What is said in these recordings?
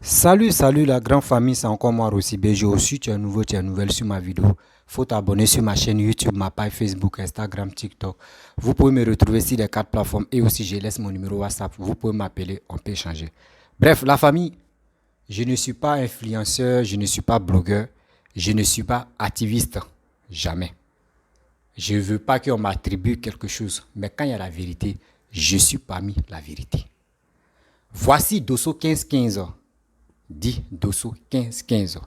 Salut la grande famille, c'est encore moi Rossi BG. Si tu es nouveau, tu es nouvelle sur ma vidéo, faut t'abonner sur ma chaîne YouTube, ma page Facebook, Instagram, TikTok. Vous pouvez me retrouver sur les 4 plateformes et aussi je laisse mon numéro WhatsApp. Vous pouvez m'appeler, on peut échanger. Bref, la famille, je ne suis pas influenceur, je ne suis pas blogueur, je ne suis pas activiste. Jamais. Je ne veux pas qu'on m'attribue quelque chose, mais quand il y a la vérité, je suis parmi la vérité. Voici Dosso 1515, dit Dosso 1515,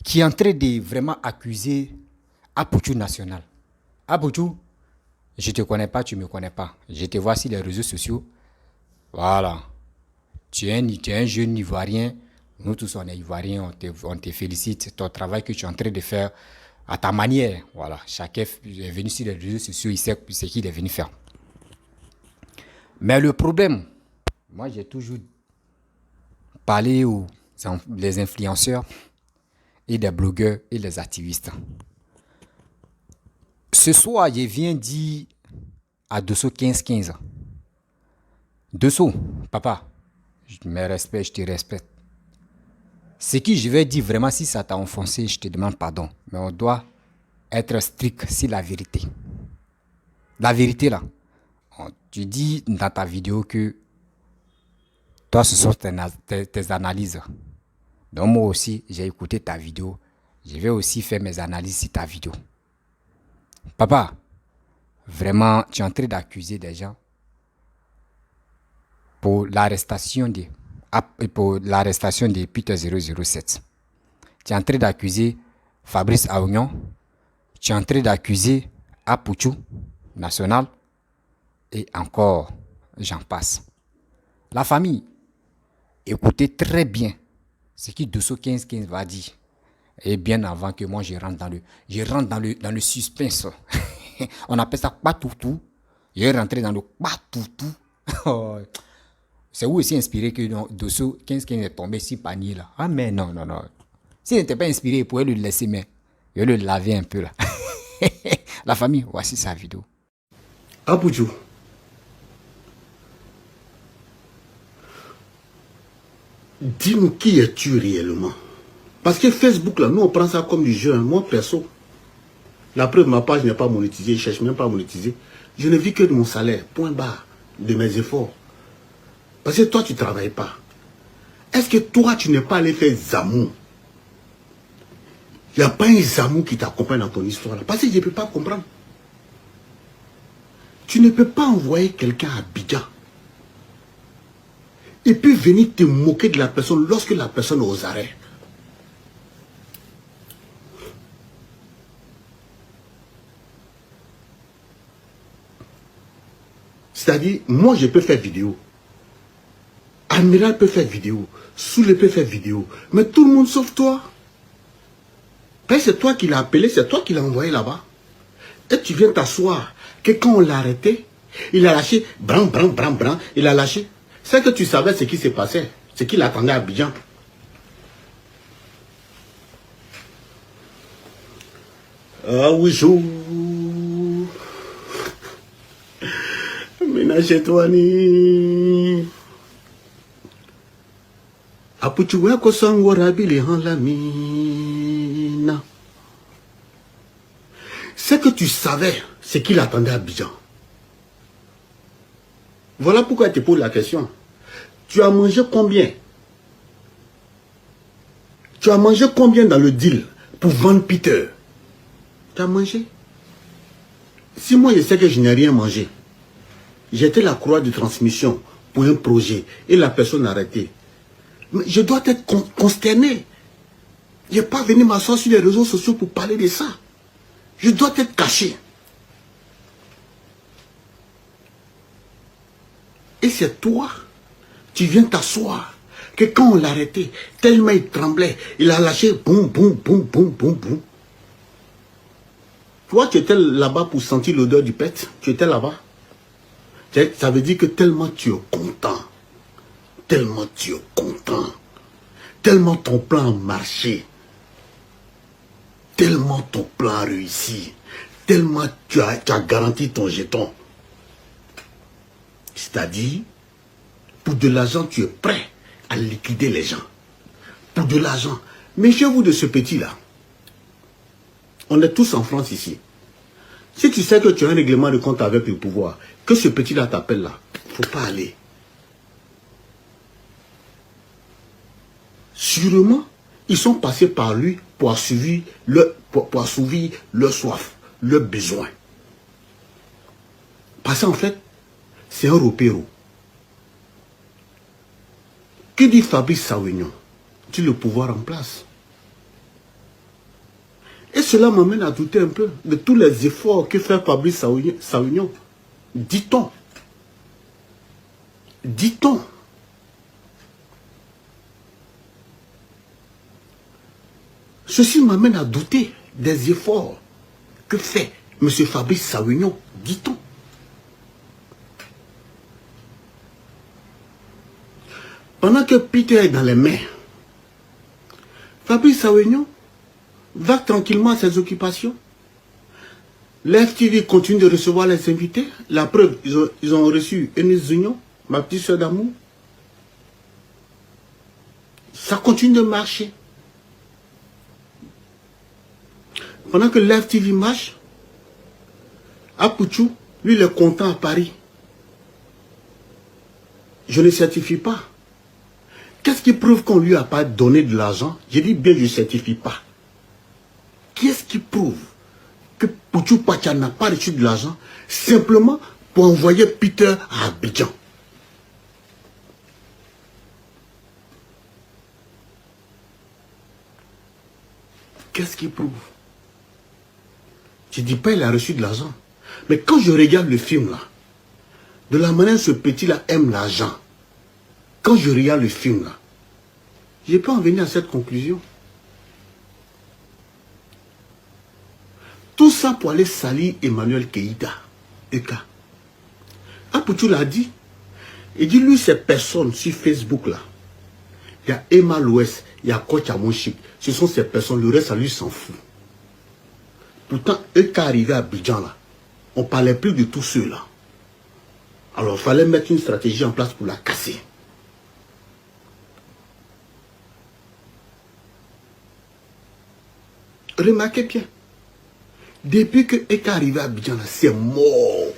qui est en train de vraiment accuser Apoutou National. Apoutou, je ne te connais pas, tu ne me connais pas. Je te vois sur les réseaux sociaux. Voilà. Tu es un jeune Ivoirien. Nous tous, on est Ivoiriens. On te félicite. Ton travail que tu es en train de faire à ta manière. Voilà. Chacun est venu sur les réseaux sociaux. Il sait ce qu'il est venu faire. Mais le problème, moi, j'ai toujours parlé aux les influenceurs et des blogueurs et les activistes. Ce soir, je viens dire à Dosso 1515. Dosso, papa, je me respecte, je te respecte. Ce que je vais dire vraiment, si ça t'a offensé, je te demande pardon. Mais on doit être strict sur la vérité. La vérité là. Tu dis dans ta vidéo que toi, ce sont tes analyses. Donc moi aussi, j'ai écouté ta vidéo. Je vais aussi faire mes analyses sur ta vidéo. Papa, vraiment, tu es en train d'accuser des gens pour l'arrestation de Peter 007. Tu es en train d'accuser Fabrice Aounion. Tu es en train d'accuser Apoutou National. Et encore, j'en passe. La famille, écoutez très bien ce que Dosso 1515 va dire. Et bien avant que moi je rentre dans le suspense. On appelle ça patoutou. Je vais rentrer dans le patoutou. C'est où aussi inspiré que Dosso 1515 est tombé si panier là. Ah mais non. S'il n'était pas inspiré, il pouvait le laisser, mais je vais le laver un peu là. La famille, voici sa vidéo. Apoutou, dis-nous qui es-tu réellement? Parce que Facebook, là, nous, on prend ça comme du jeu. Moi, perso, la preuve, ma page n'est pas monétisée. Je ne cherche même pas à monétiser. Je ne vis que de mon salaire, point barre, de mes efforts. Parce que toi, tu ne travailles pas. Est-ce que toi, tu n'es pas allé faire Zamou? Il n'y a pas un Zamou qui t'accompagne dans ton histoire. Là. Parce que je ne peux pas comprendre. Tu ne peux pas envoyer quelqu'un à Abidjan et puis venir te moquer de la personne lorsque la personne est aux arrêts. C'est-à-dire, moi je peux faire vidéo. Amiral peut faire vidéo. Soule peut faire vidéo. Mais tout le monde sauf toi. C'est toi qui l'as appelé, c'est toi qui l'as envoyé là-bas. Et tu viens t'asseoir. Que quand on l'a arrêté, il a lâché, bran, il a lâché. C'est que tu savais ce qui s'est passé, ce qu'il attendait à Abidjan. Ah oui, chou. Ménage-toi, ni. Apuchuwe ko sangora bili han la mina. C'est que tu savais ce qu'il attendait à Abidjan. Voilà pourquoi je te pose la question. Tu as mangé combien? Tu as mangé combien dans le deal pour vendre Peter? Tu as mangé? Si moi je sais que je n'ai rien mangé, j'étais la croix de transmission pour un projet et la personne arrêtée. Mais je dois être consterné. Je n'ai pas venu m'asseoir sur les réseaux sociaux pour parler de ça. Je dois être caché. Et c'est toi, tu viens t'asseoir, que quand on l'a arrêté, tellement il tremblait, il a lâché, boum. Toi, tu étais là-bas pour sentir l'odeur du pet, tu étais là-bas. Ça veut dire que tellement tu es content, tellement ton plan a marché, tellement ton plan a réussi, tellement tu as garanti ton jeton. C'est-à-dire, pour de l'argent, tu es prêt à liquider les gens. pour de l'argent. Méfiez-vous de ce petit-là. On est tous en France ici. Si tu sais que tu as un règlement de compte avec le pouvoir, que ce petit-là t'appelle là, il ne faut pas aller. Sûrement, ils sont passés par lui pour assouvir leur soif, leur besoin. Parce qu'en fait, c'est un repéro. Que dit Fabrice Sauignon? Dit le pouvoir en place. Et cela m'amène à douter un peu de tous les efforts que fait Fabrice Sauignon. Dit-on. Dit-on. Ceci m'amène à douter des efforts que fait M. Fabrice Sauignon. Dit-on. Pendant que Peter est dans les mains, Fabrice Sauignon va tranquillement à ses occupations. L'FTV continue de recevoir les invités. La preuve, ils ont reçu Eunice Zunion, ma petite soeur d'amour. Ça continue de marcher. Pendant que l'FTV marche, Apouchou, lui, il est content à Paris. Je ne certifie pas. Qu'est-ce qui prouve qu'on lui a pas donné de l'argent? Je dis bien, je ne certifie pas. Qu'est-ce qui prouve que Pouchou Pacha n'a pas reçu de l'argent simplement pour envoyer Peter à Abidjan? Qu'est-ce qui prouve? Je ne dis pas qu'il a reçu de l'argent. Mais quand je regarde le film là, de la manière dont ce petit-là aime l'argent, quand je regarde le film là, je peux en venir à cette conclusion. Tout ça pour aller salir Emmanuel Keïta. Eka. Apouchou l'a dit. Il dit, lui, ces personnes sur Facebook là, il y a Emma Louest, il y a Coach Amonchik. Ce sont ces personnes, le reste, ça lui s'en fout. Pourtant, eux qui arrivaient à Abidjan là, on ne parlait plus de tous ceux-là. Alors, il fallait mettre une stratégie en place pour la casser. Remarquez bien. Depuis que Eka est arrivé à Abidjan, c'est mort.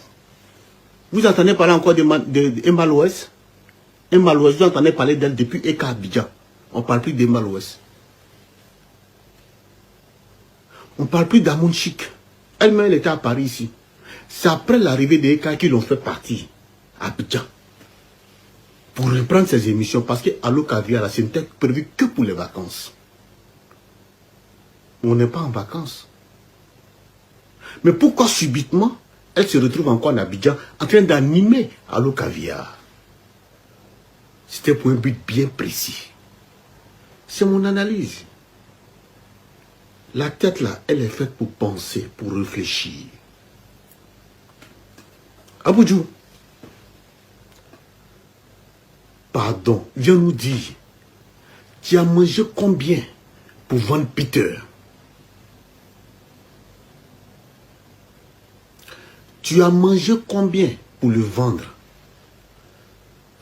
Vous entendez parler encore d'Emma Louest? Emma Louest, vous entendez parler d'elle depuis Eka à Abidjan. On ne parle plus d'Emma Louest. On ne parle plus d'Amon Chic. Elle-même, elle était à Paris ici. C'est après l'arrivée d'Eka qu'ils l'ont fait partir à Abidjan. Pour reprendre ses émissions, parce qu'Allo Caviar, ce n'était prévu que pour les vacances. On n'est pas en vacances. Mais pourquoi subitement, elle se retrouve encore en Abidjan en train d'animer Allo Caviar? C'était pour un but bien précis. C'est mon analyse. La tête là, elle est faite pour penser, pour réfléchir. Aboudjou, pardon, viens nous dire, tu as mangé combien pour vendre Peter? Tu as mangé combien pour le vendre?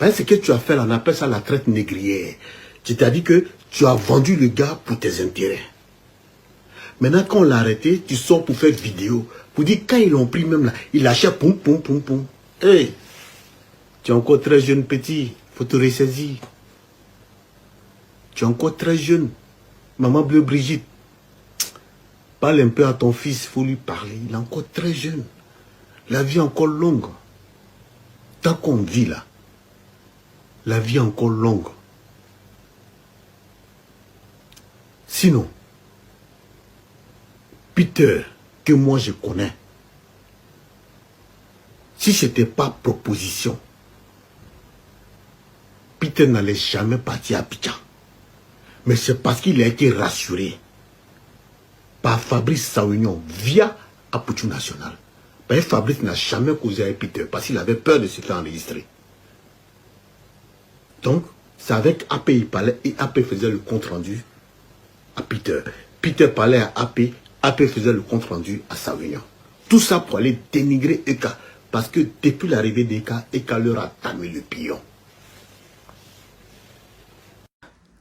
Ce que tu as fait là, on appelle ça la traite négrière. C'est-à-dire que tu as vendu le gars pour tes intérêts. Maintenant, quand on l'a arrêté, tu sors pour faire vidéo. Pour dire, quand ils l'ont pris même là, il lâchait poum, poum, poum, poum. Hey, tu es encore très jeune petit, il faut te ressaisir. Tu es encore très jeune. Maman Bleu Brigitte, parle un peu à ton fils, il faut lui parler. Il est encore très jeune. La vie est encore longue. Tant qu'on vit là, la vie est encore longue. Sinon, Peter, que moi je connais, si ce n'était pas proposition, Peter n'allait jamais partir à Abidjan. Mais c'est parce qu'il a été rassuré par Fabrice Sauignon via Apouchou National. Mais Fabrice n'a jamais causé avec Peter parce qu'il avait peur de se faire enregistrer. Donc, c'est avec AP il parlait et AP faisait le compte rendu à Peter. Peter parlait à AP, AP faisait le compte rendu à Sauignon. Tout ça pour aller dénigrer Eka. Parce que depuis l'arrivée d'Eka, Eka leur a tamé le pion.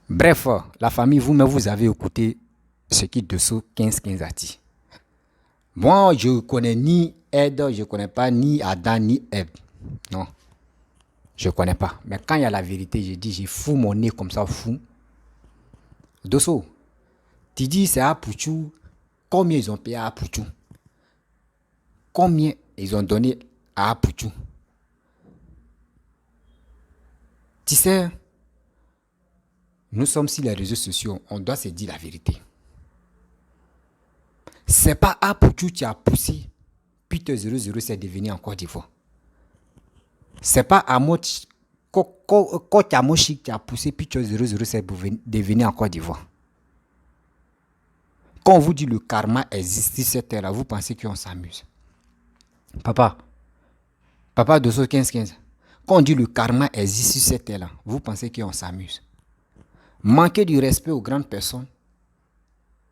Bref, la famille, vous-même, vous avez écouté ce qui Dosso 15-15 a dit. Moi, je ne connais ni Ed, je ne connais pas ni Adam, ni Eve. Non, je ne connais pas. Mais quand il y a la vérité, je dis, j'ai fou mon nez comme ça, fou. Dosso, tu dis c'est à Pouchou. Combien ils ont payé à Pouchou? Combien ils ont donné à Pouchou? Tu sais, nous sommes sur les réseaux sociaux, on doit se dire la vérité. C'est pas à Pouchou qui a poussé Peter 007 de venir en Côte d'Ivoire. C'est pas à Kochamoshi qui a poussé Peter 007 de venir en Côte d'Ivoire. Quand on vous dit le karma existe sur cette terre-là, vous pensez qu'on s'amuse. Papa Dosso 15-15. Quand on dit le karma existe sur cette terre-là, vous pensez qu'on s'amuse. Manquer du respect aux grandes personnes,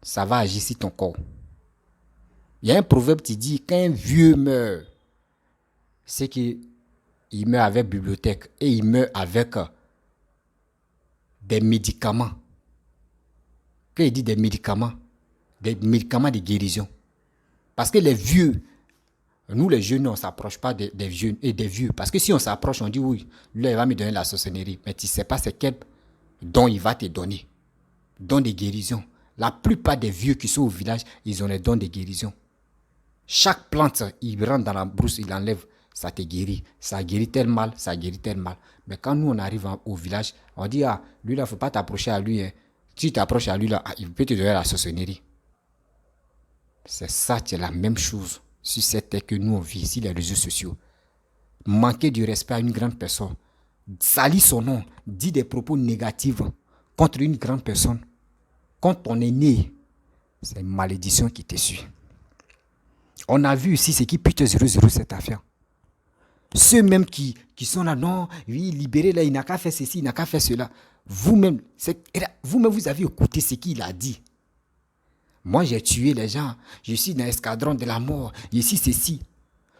ça va agir sur ton corps. Il y a un proverbe qui dit qu'un vieux meurt, c'est qu'il meurt avec bibliothèque et il meurt avec des médicaments. Quand il dit des médicaments de guérison. Parce que les vieux, nous les jeunes, on ne s'approche pas des jeunes et des vieux. Parce que si on s'approche, on dit oui, lui il va me donner la sorcellerie. Mais tu ne sais pas c'est quel don il va te donner. Don de guérison. La plupart des vieux qui sont au village, ils ont les dons de guérison. Chaque plante, il rentre dans la brousse, il enlève, ça te guérit. Ça guérit tel mal, ça guérit tel mal. Mais quand nous, on arrive au village, on dit, ah, lui là, il ne faut pas t'approcher à lui. Hein. Si tu t'approches à lui là, il peut te donner la sorcellerie. C'est ça, c'est la même chose sur cette terre que nous on vit ici, les réseaux sociaux. Manquer du respect à une grande personne, salir son nom, dire des propos négatifs contre une grande personne, contre ton aîné, c'est une malédiction qui te suit. On a vu ici ce qui Peter 007 a fait. Ceux même qui sont là, non, oui, libéré là, il n'a qu'à faire ceci, il n'a qu'à faire cela. Vous-même, vous avez écouté ce qu'il a dit. Moi, j'ai tué les gens. Je suis dans l'escadron de la mort. Je suis ceci.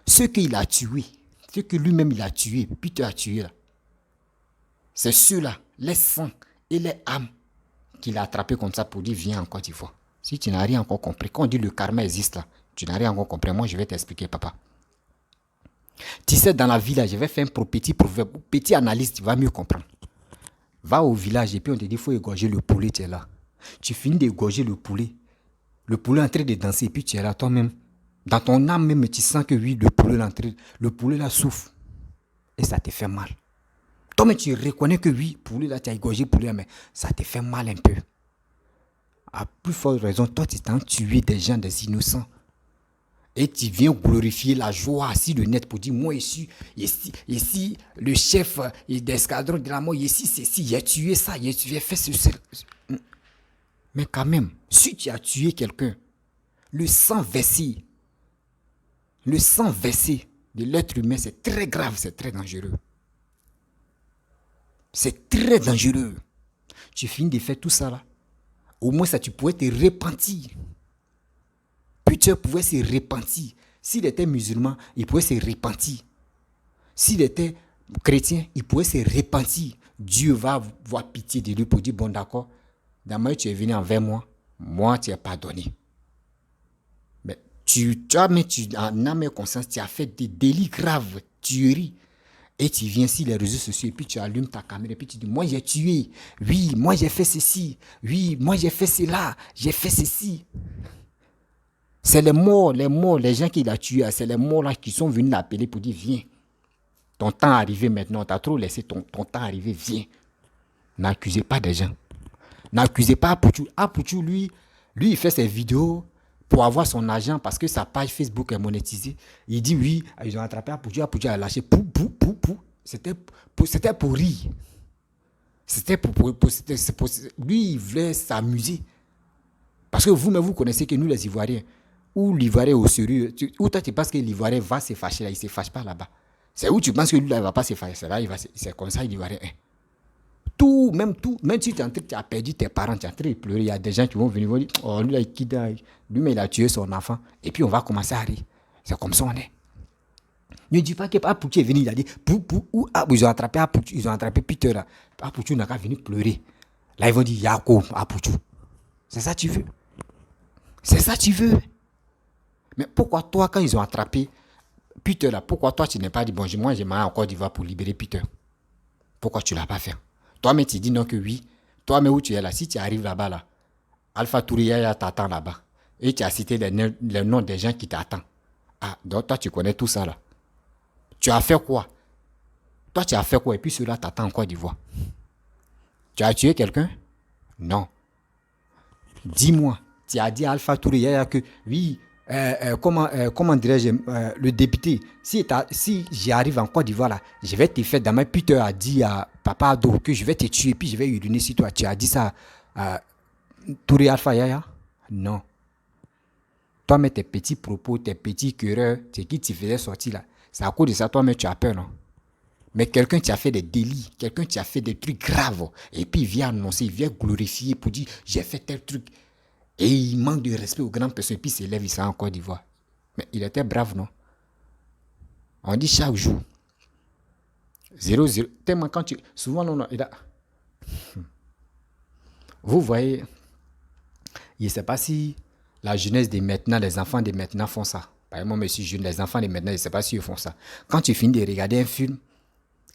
Ceux qu'il a tués, ceux que lui-même il a tués, Peter a tué là. C'est ceux-là, les sangs et les âmes qu'il a attrapés comme ça pour dire viens en Côte d'Ivoire. Si tu n'as rien encore compris, quand on dit le karma existe là, tu n'as rien encore compris. Moi, je vais t'expliquer, papa. Tu sais, dans la vie là, je vais faire un petit proverbe, petit analyse, tu vas mieux comprendre. Va au village et puis on te dit il faut égorger le poulet, tu es là. Tu finis d'égorger le poulet. Le poulet est en train de danser et puis tu es là toi-même. Dans ton âme même, tu sens que oui, le poulet là souffre. Et ça te fait mal. Toi-même, tu reconnais que oui, poulet là, tu as égorgé le poulet, mais ça te fait mal un peu. À plus forte raison, toi, tu t'en tué des gens, des innocents. Et tu viens glorifier la joie sur le net pour dire, moi ici, le chef d'escadron de la mort, ici, ceci, j'ai tué ça, j'ai fait ceci. Mais quand même, si tu as tué quelqu'un, le sang versé de l'être humain, c'est très grave, c'est très dangereux. C'est très dangereux. Tu finis de faire tout ça là. Au moins ça, tu pouvais te repentir. Peter pouvait se repentir. S'il était musulman, il pouvait se repentir. S'il était chrétien, il pouvait se repentir. Dieu va avoir pitié de lui pour dire, bon d'accord, d'abord tu es venu envers moi, moi tu es pardonné. Mais en âme et conscience, tu as fait des délits graves, tueries. Et tu viens sur les réseaux sociaux et puis tu allumes ta caméra et puis tu dis, moi j'ai tué, oui, moi j'ai fait ceci, oui, moi j'ai fait cela, j'ai fait ceci. C'est les morts, les gens qui l'ont tué, c'est les morts là qui sont venus l'appeler pour dire, viens, ton temps est arrivé maintenant, tu as trop laissé ton temps arriver, viens. N'accusez pas des gens. N'accusez pas Apouchou. Apouchou, lui, il fait ses vidéos pour avoir son argent parce que sa page Facebook est monétisée. Il dit oui, ils ont attrapé Apouchou, Apouchou a lâché. C'était pour rire. Lui, il voulait s'amuser. Parce que vous-même, vous connaissez que nous, les Ivoiriens, où l'Ivoirien est au sérieux, où toi, tu penses que l'Ivoirien va se fâcher là, il ne se fâche pas là-bas. C'est où tu penses que lui, là, il ne va pas se fâcher. C'est comme ça, l'Ivoirien est. Même si tu as perdu tes parents, tu es en train de pleurer, il y a des gens qui vont venir dire, oh, lui, là, il a tué son enfant, et puis on va commencer à rire. C'est comme ça on est. Ne dis pas que Apouchou est venu, il a dit, ils ont attrapé Peter là. Apouchou n'a qu'à venir pleurer. Là, ils vont dire Yako Apuchu. C'est ça que tu veux. C'est ça que tu veux. Mais pourquoi toi, quand ils ont attrapé Peter là, pourquoi toi tu n'es pas dit bon, moi j'ai mal en Côte d'Ivoire pour libérer Peter? Pourquoi tu ne l'as pas fait? Toi-même tu dis non que oui. Toi-même où tu es là, si tu arrives là-bas là, Alpha Touré t'attend là-bas. Et tu as cité les noms des gens qui t'attendent. Ah, donc toi tu connais tout ça là. Tu as fait quoi? Toi tu as fait quoi? Et puis ceux-là t'attendent en Côte d'Ivoire. Tu as tué quelqu'un? Non. Dis-moi, tu as dit à Alpha Touré que oui, comment dirais-je, le député, si j'y arrive en Côte d'Ivoire là, je vais te faire. Demain, Peter a dit à Papa Ado que je vais te tuer, puis je vais uriner sur toi. Tu as dit ça à Touré Alpha Yaya? Non. Toi, mais tes petits propos, tes petits quereurs, c'est qui tu faisais sortir là. C'est à cause de ça, toi, mais tu as peur, non? Mais quelqu'un qui a fait des délits, quelqu'un qui a fait des trucs graves, et puis il vient annoncer, il vient glorifier pour dire j'ai fait tel truc. Et il manque de respect aux grandes personnes, et puis il s'élève, il s'en en Côte d'Ivoire. Mais il était brave, non? On dit chaque jour. 0-0. Tellement quand tu. Souvent, non, il a. Vous voyez, je ne sais pas si la jeunesse de maintenant, les enfants de maintenant font ça. Par exemple, moi, je suis jeune, les enfants de maintenant, je ne sais pas si ils font ça. Quand tu finis de regarder un film,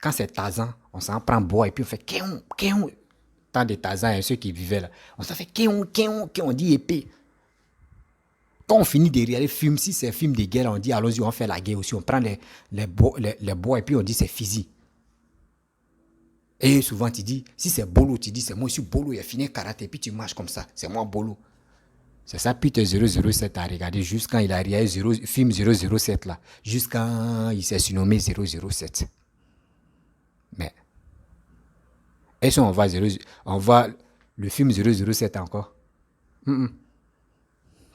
quand c'est Tarzan, on s'en prend bois et puis on fait kéon, kéon. Tant de Tarzan et ceux qui vivaient là, on s'en fait kéon, kéon, kéon, on dit épée. Quand on finit de regarder le film, si c'est un film de guerre, on dit allons-y, on fait la guerre aussi. On prend les bois et puis on dit c'est fusil. Et souvent tu dis, si c'est Bolo, tu dis c'est moi, je suis Bolo, il a fini karaté, et puis tu marches comme ça, c'est moi Bolo. C'est ça, Peter 007 a regardé jusqu'à il a regardé le film 007 là, jusqu'à il s'est surnommé 007. Mais, est-ce qu'on voit le film 007 encore?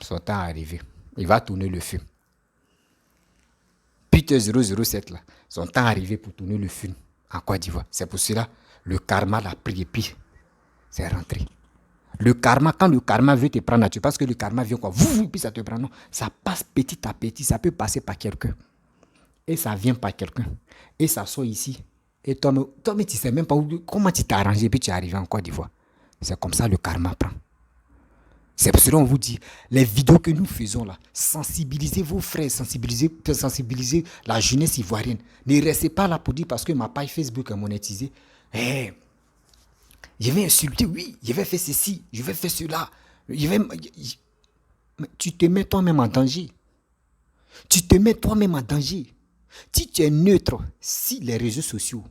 Son temps est arrivé. Il va tourner le film. Peter 007 là, son temps est arrivé pour tourner le film en Côte d'Ivoire. C'est pour cela, le karma l'a pris et puis c'est rentré. Le karma, quand le karma veut te prendre, tu penses que le karma vient quoi? Puis ça te prend. Non, ça passe petit à petit, ça peut passer par quelqu'un. Et ça vient par quelqu'un. Et ça sort ici. Et toi, mais tu ne sais même pas comment tu t'es arrangé et puis tu es arrivé en Côte d'Ivoire. C'est comme ça le karma prend. C'est pour cela qu'on vous dit, les vidéos que nous faisons là, sensibilisez vos frères, sensibilisez la jeunesse ivoirienne. Ne restez pas là pour dire parce que ma page Facebook est monétisée. Hey, je vais insulter, oui, je vais faire ceci, je vais faire cela. Mais tu te mets toi-même en danger. Tu te mets toi-même en danger. Si tu es neutre, si les réseaux sociaux,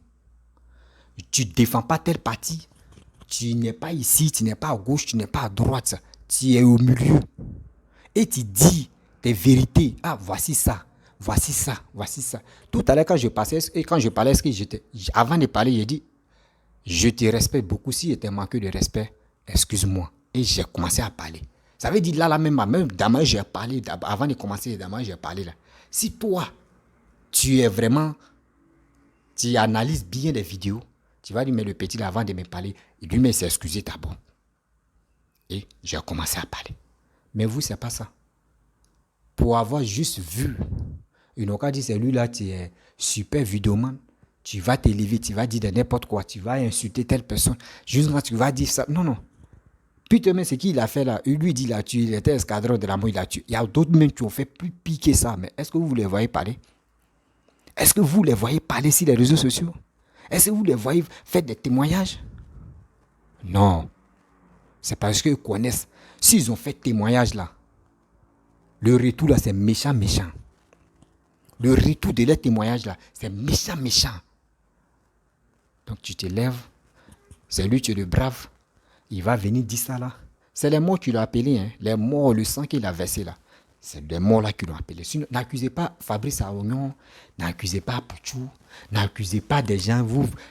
tu ne défends pas tel parti, tu n'es pas ici, tu n'es pas à gauche, tu n'es pas à droite, tu es au milieu. Et tu dis tes vérités. Ah, voici ça, voici ça, voici ça. Tout à l'heure, quand je parlais, avant de parler, j'ai dit, je te respecte beaucoup. Si j'étais manqué de respect, excuse-moi. Et j'ai commencé à parler. Ça veut dire là même demain, j'ai parlé. Avant de commencer, demain, j'ai parlé là. Si toi, tu es vraiment, tu analyses bien les vidéos, tu vas lui mettre le petit là avant de me parler. Il lui met s'est excusé d'abord. Et j'ai commencé à parler. Mais vous, c'est pas ça. Pour avoir juste vu, ils n'ont qu'à dire, c'est lui là, tu es super vidéoman. Tu vas t'élever, tu vas dire de n'importe quoi, tu vas insulter telle personne. Juste quand tu vas dire ça. Non, non. Putain, mais c'est qui il a fait là? Lui dit, il a tué, il était escadron de la mort, il a tué. Il y a d'autres même qui ont fait plus piquer ça. Mais est-ce que vous les voyez parler? Est-ce que vous les voyez parler sur les réseaux sociaux? Est-ce que vous les voyez faire des témoignages? Non. C'est parce qu'ils connaissent. S'ils ont fait témoignage là, le retour là, c'est méchant, méchant. Le retour de leur témoignage là, c'est méchant, méchant. Donc tu te lèves, c'est lui, tu es le brave. Il va venir dire ça là. C'est les morts qui l'ont appelé, hein. Les morts, le sang qu'il a versé là. C'est des morts là qui l'ont appelé. Sinon, n'accusez pas Fabrice Aounion, n'accusez pas Pouchou, n'accusez pas des gens,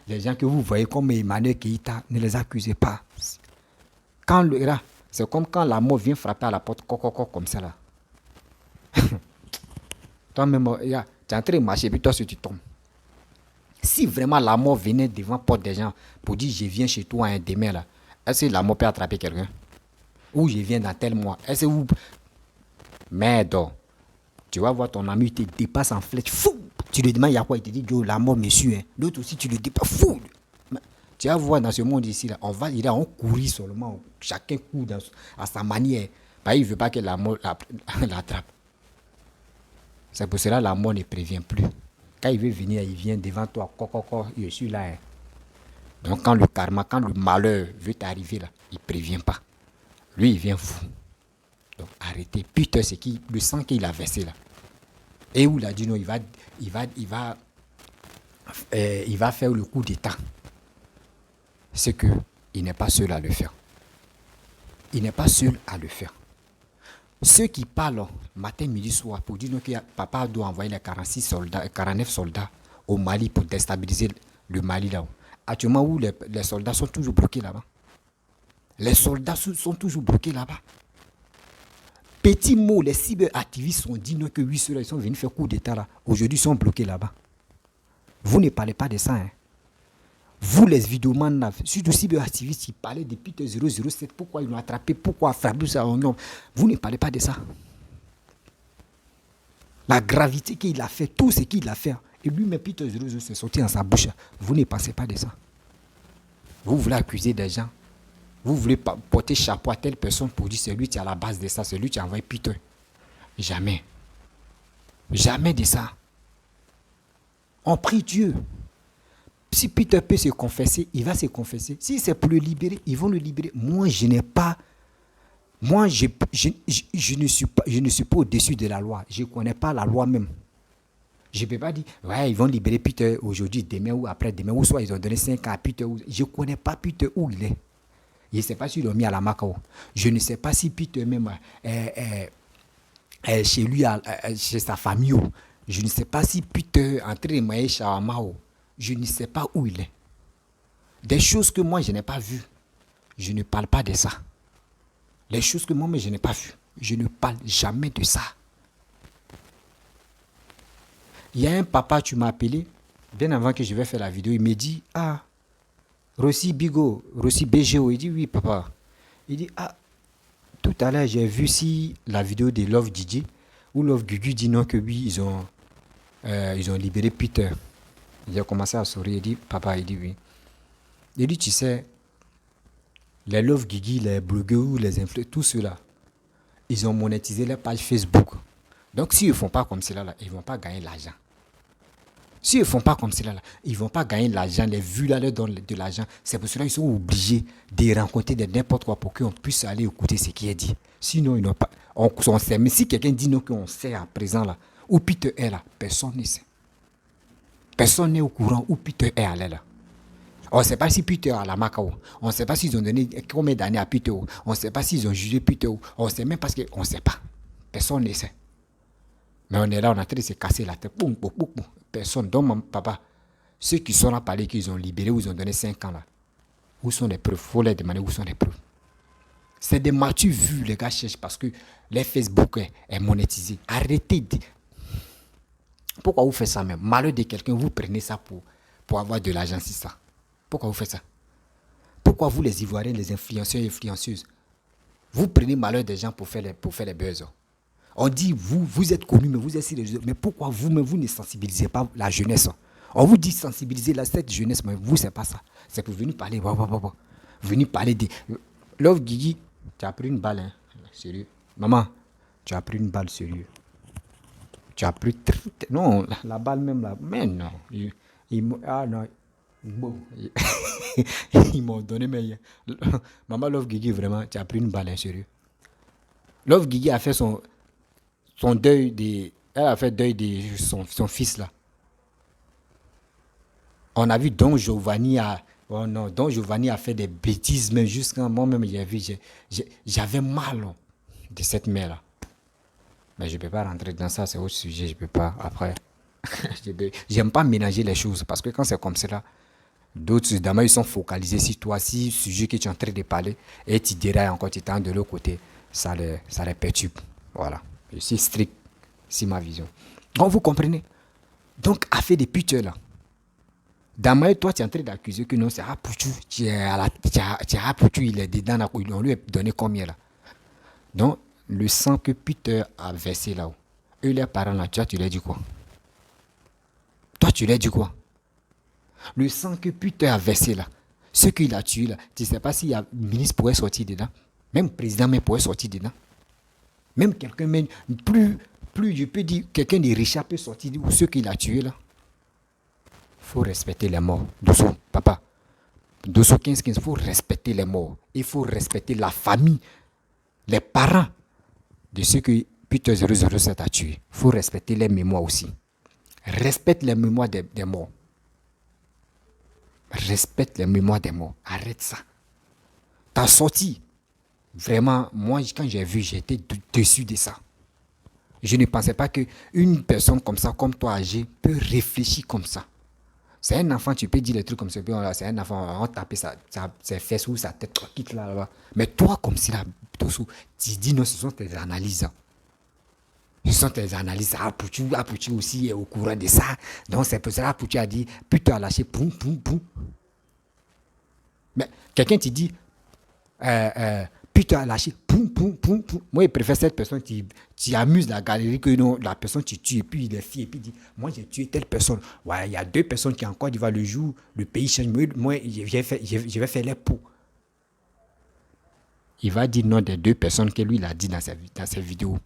les gens que vous voyez comme Emmanuel Keïta, ne les accusez pas. Quand c'est comme quand la mort vient frapper à la porte, comme ça là. Toi-même, tu es en train de marcher, puis toi, tu tombes. Si vraiment la mort venait devant la porte des gens pour dire je viens chez toi un demain là, est-ce que la mort peut attraper quelqu'un? Ou je viens dans tel mois? Est-ce que vous. Merde, tu vas voir ton ami, il te dépasse en flèche, fou! Tu lui demandes il y a quoi? Il te dit, la mort, monsieur. Hein. L'autre aussi, tu le dépasses, fou! Tu vas voir dans ce monde ici, là, il va en courir seulement. Chacun court à sa manière. Bah, il ne veut pas que la mort l'attrape. C'est pour cela que la mort ne prévient plus. Quand il veut venir, il vient devant toi. Je suis là. Hein. Donc quand le karma, quand le malheur veut t'arriver là, il ne prévient pas. Lui, il vient fou. Donc arrêtez. Peter, c'est le sang qu'il a versé là. Et où il a dit non, il va faire le coup d'état. C'est qu'il n'est pas seul à le faire. Il n'est pas seul à le faire. Ceux qui parlent matin, midi, soir pour dire que papa doit envoyer les 49 soldats au Mali pour déstabiliser le Mali là. Actuellement où les soldats sont toujours bloqués là-bas. Les soldats sont toujours bloqués là-bas. Petit mot, les cyberactivistes ont dit non, que oui, ceux-là, ils sont venus faire coup d'état là. Aujourd'hui, ils sont bloqués là-bas. Vous ne parlez pas de ça. Hein. Vous, les vidéomans, là, surtout cyberactivistes, qui parlaient depuis 007, pourquoi ils l'ont attrapé, pourquoi Fabrice a oignon. Vous ne parlez pas de ça. La gravité qu'il a fait, tout ce qu'il a fait. Et lui-même, Peter 007, c'est sorti dans sa bouche. Vous ne pensez pas de ça. Vous voulez accuser des gens. Vous voulez porter chapeau à telle personne pour dire c'est lui qui est à la base de ça, c'est lui qui a envoyé Peter. Jamais. Jamais de ça. On prie Dieu. Si Peter peut se confesser, il va se confesser. Si c'est pour le libérer, ils vont le libérer. Moi, je n'ai pas... Moi, je ne suis pas au-dessus de la loi. Je ne connais pas la loi même. Je ne peux pas dire, ouais, ils vont libérer Peter aujourd'hui, demain ou après-demain, ou soit ils ont donné 5 ans à Peter. Je ne connais pas Peter où il est. Je ne sais pas s'ils l'ont mis à la Macao. Je ne sais pas si Peter même est chez lui, chez sa famille. Je ne sais pas si Peter est en train de manger shawarma. Je ne sais pas où il est. Des choses que moi, je n'ai pas vues. Je ne parle pas de ça. Les choses que moi, je n'ai pas vues. Je ne parle jamais de ça. Il y a un papa, tu m'as appelé, bien avant que je vais faire la vidéo, il me dit, ah, Rossi Bigo, Rossi BGO. Il dit, oui, papa. Il dit, ah, tout à l'heure, j'ai vu si la vidéo de Love DJ, où Love Gugu dit non, que oui, ils ont libéré Peter. Il a commencé à sourire, il dit, papa, il dit oui. Il dit, tu sais, les Love Guigui, les blogueurs, les influenceurs, tout ceux-là, ils ont monétisé leur page Facebook. Donc, s'ils ne font pas comme cela, là, ils ne vont pas gagner l'argent. S'ils ne font pas comme cela, là, ils ne vont pas gagner l'argent. Les vues là, leur donnent de l'argent. C'est pour cela qu'ils sont obligés de rencontrer n'importe quoi pour qu'on puisse aller écouter ce qui est dit. Sinon, ils n'ont pas. On sait. Mais si quelqu'un dit non, qu'on sait à présent, là, où Peter est là, personne ne sait. Personne n'est au courant où Peter est allé là. On ne sait pas si Peter est à la Macao. On ne sait pas s'ils ont donné combien d'années à Peter. On ne sait pas s'ils ont jugé Peter. On ne sait même pas qu'on ne sait pas. Personne ne sait. Mais on est là, on est en train de se casser la tête. Boum, boum, boum, boum. Personne. Donc, mon papa, ceux qui sont là parler qu'ils ont libéré ou ils ont donné 5 ans là, où sont les preuves? Il faut leur demander où sont les preuves. C'est des matures vues, les gars cherchent parce que les Facebook est monétisé. Arrêtez de... Pourquoi vous faites ça même? Malheur de quelqu'un, vous prenez ça pour avoir de l'argent, c'est ça. Pourquoi vous faites ça? Pourquoi vous, les Ivoiriens, les influenceurs et influenceuses, vous prenez malheur des gens pour faire les buzz? On dit, vous êtes connus, mais vous êtes sur les réseaux. Mais pourquoi vous-même, vous ne sensibilisez pas la jeunesse? On vous dit sensibiliser cette jeunesse, mais vous, c'est pas ça. C'est pour venir parler. Venir parler de... Love Guigui, tu as pris une balle, hein? Sérieux. Maman, tu as pris une balle, sérieux. Tu as pris... Non, la balle même là. Mais non. Ah non. Bon. Ils m'ont donné, mais... Maman Love Guigui, vraiment, tu as pris une balle, hein, sérieux. Love Guigui a fait son deuil de... Elle a fait deuil de son fils là. On a vu Don Giovanni a... Oh non, Don Giovanni a fait des bêtises, même jusqu'à moi-même, j'avais mal de cette mère là. Mais je ne peux pas rentrer dans ça, c'est autre sujet, je ne peux pas. Après, j'aime pas mélanger les choses, parce que quand c'est comme cela, d'autres, évidemment, ils sont focalisés sur toi, si le sujet que tu es en train de parler, et tu dérailles encore, tu es de l'autre côté, ça les perturbe. Voilà. Je suis strict, c'est ma vision. Donc, vous comprenez? Donc, affaire des puteurs là. Damaye, toi, tu es en train d'accuser que non, c'est Apoutou, tu es Apoutou, il est dedans, on lui a donné combien là? Donc, le sang que Peter a versé là-haut, eux, les parents là, tu leur dis quoi? Toi, tu leur dis quoi? Le sang que Peter a versé là, Ce qu'il a tué là, tu ne sais pas s'il y a un ministre pourrait sortir dedans. Même président même pourrait sortir dedans. Même quelqu'un, même plus je peux dire, quelqu'un de Richard peut sortir ou ce qu'il a tué là. Il faut respecter les morts. Doucement, papa. 215, il faut respecter les morts. Il faut respecter la famille, les parents de ceux que Peter 007 a tué. Il faut respecter les mémoires aussi. Respecte les mémoires des morts. Respecte les mémoires des morts. Arrête ça. T'as sorti. Vraiment, moi, quand j'ai vu, j'étais déçu de ça. Je ne pensais pas qu'une personne comme ça, comme toi, âgée, peut réfléchir comme ça. C'est un enfant, tu peux dire des trucs comme ça, c'est un enfant, on va taper ses fesses ou sa tête, quitte là-bas. Mais toi, comme si là, tu dis non, ce sont tes analyses. Ce sont tes analyses. Apoutu aussi est au courant de ça. Donc c'est pour ça Apoutu a dit, putain, lâché, poum, poum, poum. Mais quelqu'un te dit, putain, a lâché, poum, poum, poum, poum. Moi, je préfère cette personne qui amuse la galerie que non, la personne qui tue, et puis il est fier, et puis il dit, moi, j'ai tué telle personne. Ouais, il y a 2 personnes qui encore, le jour, le pays change. Moi, je vais faire les pots. Il va dire non des 2 personnes que lui, il a dit dans ses vidéos.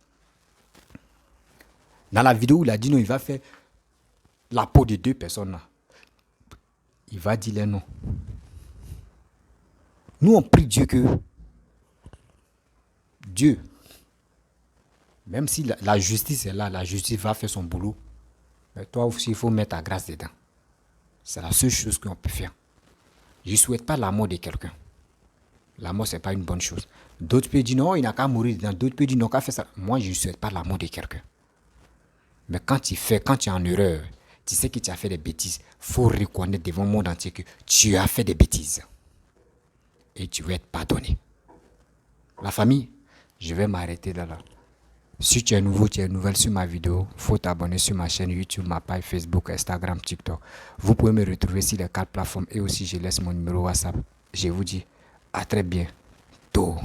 Dans la vidéo où il a dit non, il va faire la peau de 2 personnes là. Il va dire les noms. Nous, on prie Dieu que Dieu, même si la justice est là, la justice va faire son boulot, mais toi aussi, il faut mettre ta grâce dedans. C'est la seule chose qu'on peut faire. Je ne souhaite pas la mort de quelqu'un. La mort, ce n'est pas une bonne chose. D'autres peuvent dire non, il n'a qu'à mourir dedans. D'autres peuvent dire non, qu'à faire ça. Moi, je ne souhaite pas la mort de quelqu'un. Mais quand tu es en erreur, tu sais que tu as fait des bêtises, il faut reconnaître devant le monde entier que tu as fait des bêtises. Et tu vas être pardonné. La famille, je vais m'arrêter là. Si tu es nouveau, tu es nouvelle sur ma vidéo, il faut t'abonner sur ma chaîne YouTube, ma page Facebook, Instagram, TikTok. Vous pouvez me retrouver sur les 4 plateformes et aussi je laisse mon numéro WhatsApp. Je vous dis à très bientôt.